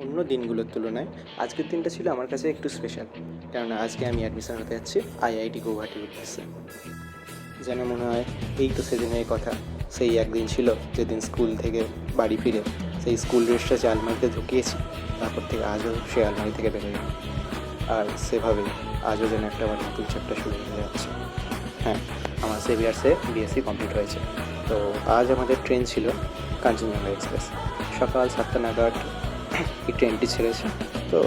অন্য দিনগুলোর তুলনায় আজকের দিনটা ছিল আমার কাছে একটু স্পেশাল, কেননা আজকে আমি অ্যাডমিশন হতে যাচ্ছি আইআইটি গৌহাটির উদ্দেশ্যে। যেন মনে হয় এই তো সেদিনের কথা, সেই একদিন ছিল যেদিন স্কুল থেকে বাড়ি ফিরে সেই স্কুল ড্রেসটা যে আলমারিতে ঢুকিয়েছি, তারপর থেকে আজও সেই আলমারি থেকে বেরোয়নি। আর সেভাবেই আজও যেন একটা আবার নতুন চ্যাপ্টার শুরু হয়ে যাচ্ছে। হ্যাঁ, আমার সেভিয়ার্সে বিএসসি কমপ্লিট হয়েছে। তো আজ আমাদের ট্রেন ছিল কাঞ্চনজঙ্ঘা এক্সপ্রেস। সকাল 7টা নাগাদ এই ট্রেনটি ছেড়েছে। তো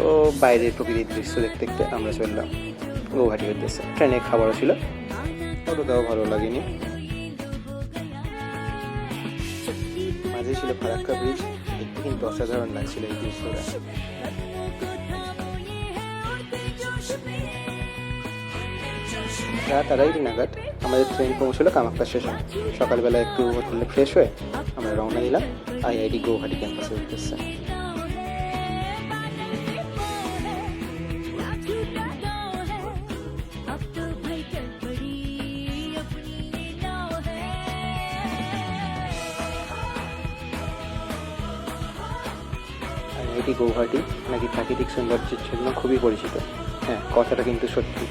বাইরের প্রকৃতির দৃশ্য দেখতে দেখতে আমরা চললাম গৌহাটির উদ্দেশ্যে। ট্রেনে খাবারও ছিল, অতটাও ভালো লাগেনি। মাঝে ছিল ফারাক্কা ব্রিজ, দেখতে কিন্তু অসাধারণ লাগছিল এই দৃশ্যটা। রাত 2:30 নাগাদ আমাদের ট্রেন পৌঁছলো কামাখ্যা স্টেশনে। সকালবেলা একটু হোটেলে ফ্রেশ হয়ে আমরা রওনা দিলাম আইআইটি গৌহাটি ক্যাম্পাসের উদ্দেশ্যে। আইআইটি গৌহাটি নাকি প্রাকৃতিক সৌন্দর্যের জন্য খুবই পরিচিত। হ্যাঁ, কথাটা কিন্তু সত্যি।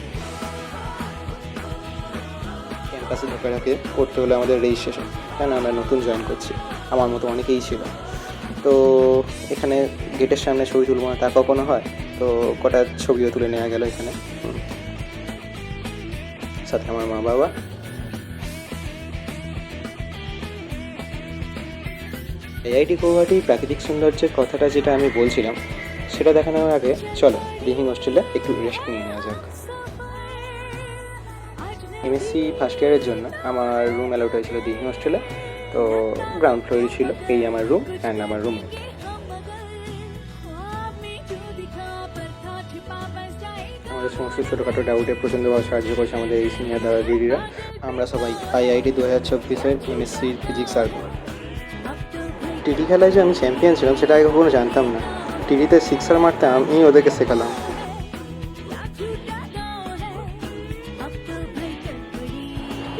ক্যাম্পাসে ঢোকার আগে করতে হলো আমাদের রেজিস্ট্রেশন, কেন আমরা নতুন জয়েন করছি। আমার মতো অনেকেই ছিল। তো এখানে গেটের সামনে ছবি তুলব না তা কখনো হয়, তো কটা ছবিও তুলে নেওয়া গেল এখানে, সাথে আমার মা বাবা। আইআইটি গৌহাটি প্রাকৃতিক সৌন্দর্যের কথাটা যেটা আমি বলছিলাম, সেটা দেখানোর আগে চলো দিহিং হোস্টেলে একটু রেস্ট নিয়ে নেওয়া যাক। এমএসসি ফার্স্ট ইয়ারের জন্য আমার রুম অ্যালাউড হয়েছিল দিহিং হোস্টেলে। তো গ্রাউন্ড ফ্লোরে ছিল এই আমার রুম অ্যান্ড আমার রুমমেট। আমাদের সমস্ত ছোটোখাটো ডাউটে প্রচণ্ডভাবে সাহায্য করেছে আমাদের এই সিনিয়র দাদা দিদিরা। আমরা সবাই আইআইটি 2024-এর এমএসসি ফিজিক্স আর টিডি খেলায় যে আমি চ্যাম্পিয়ন ছিলাম সেটা আগে কখনো জানতাম না। টিডিতে সিক্সার মারতে আমি ওদেরকে শেখালাম।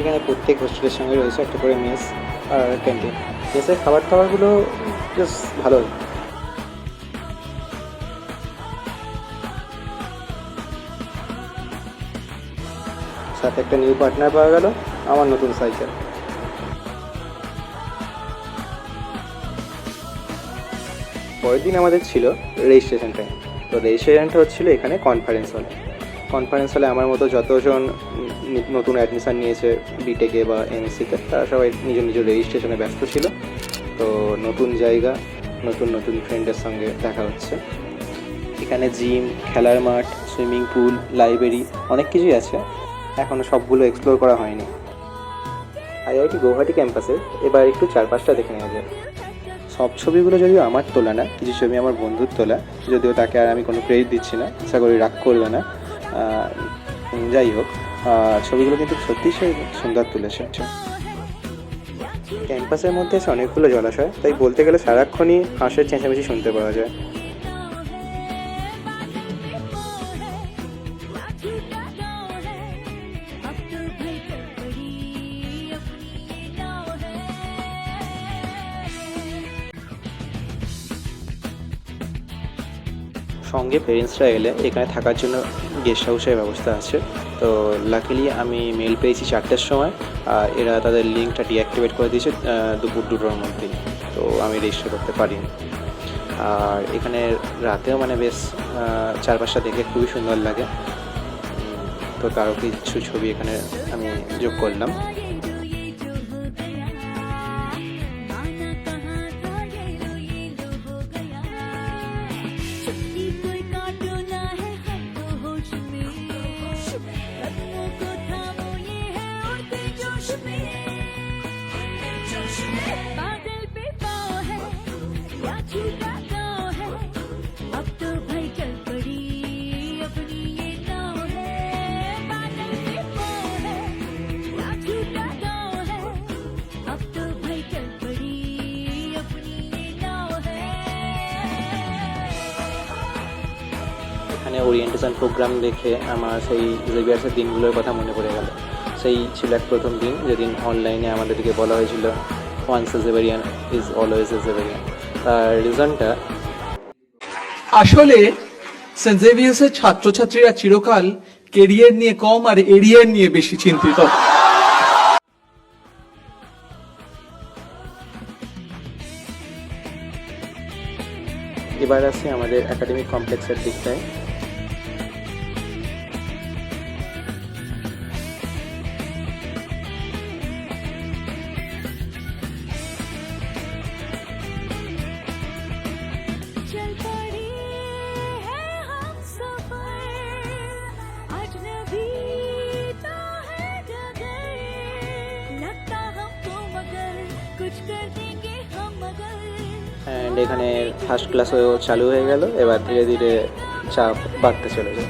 এখানে প্রত্যেক হোস্টেলের সঙ্গে রয়েছে একটা করে মেস আর ক্যান্টিন। মেসের খাবার দাবারগুলো বেশ ভালোই। সাথে একটা নিউ পার্টনার পাওয়া গেল, আমার নতুন সাইকেল। পরের দিন আমাদের ছিল রেজিস্ট্রেশন টাইম। তো রেজিস্ট্রেশনটা হচ্ছিলো এখানে কনফারেন্স হলে। কনফারেন্স হলে আমার মতো যতজন নতুন অ্যাডমিশান নিয়েছে বিটেকে বা এমএসসিতে, তারা সবাই নিজ নিজ রেজিস্ট্রেশনে ব্যস্ত ছিল। তো নতুন জায়গা, নতুন নতুন ফ্রেন্ডের সঙ্গে দেখা হচ্ছে। এখানে জিম, খেলার মাঠ, সুইমিং পুল, লাইব্রেরি অনেক কিছুই আছে, এখনও সবগুলো এক্সপ্লোর করা হয়নি। আইআইটি গৌহাটি ক্যাম্পাসে এবার একটু চারপাশটা দেখে নেওয়া যায়। সব ছবিগুলো যদিও আমার তোলা না, কিছু ছবি আমার বন্ধুর তোলা, যদিও তাকে আর আমি কোনো ক্রেডিট দিচ্ছি না, আশা করি রাগ করবে না। যাই হোক, ছবিগুলো কিন্তু সত্যিই সে সুন্দর তুলেছে। ক্যাম্পাসের মধ্যে আছে অনেকগুলো জলাশয়, তাই বলতে গেলে সারাক্ষণই হাঁসের চেঁচামেচি শুনতে পাওয়া যায়। সঙ্গে পেরেন্টসরা এলে এখানে থাকার জন্য গেস্ট হাউসের ব্যবস্থা আছে। তো লাকিলি আমি মেল পেয়েছি 4টার সময়, আর এরা তাদের লিঙ্কটা ডিঅ্যাক্টিভেট করে দিয়েছে দুপুর 2টোর মধ্যেই। তো আমি রেজিস্টার করতে পারিনি। আর এখানে রাতেও মানে বেশ চারপাশটা দেখে খুবই সুন্দর লাগে। তো তারও কিছু ছবি এখানে আমি যোগ করলাম। এখানে ওরিয়েন্টেশন প্রোগ্রাম দেখে আমার সেই জেভিয়ার্সের দিনগুলোর কথা মনে পড়ে গেল। সেই ছিল এক প্রথম দিন যেদিন অনলাইনে আমাদেরকে বলা হয়েছিল once a Xaverian is always a Xaverian. তার রিজনটা আসলে সেন্ট জেভিয়ার্সের ছাত্রছাত্রীরা চিরকাল কেরিয়ার নিয়ে কম আর এরিয়ার নিয়ে বেশি চিন্তিত। এবার আসি আমাদের একাডেমিক কমপ্লেক্সের দিকটায়। चल पड़ी है हम सफर अजनबी तो है डगर लगता हमको मगर कुछ कर देंगे हम मगर অ্যান্ড এখানে ফার্স্ট ক্লাসও চালু হয়ে গেল, এবার ধীরে ধীরে চাপ বাড়তে চলেছে।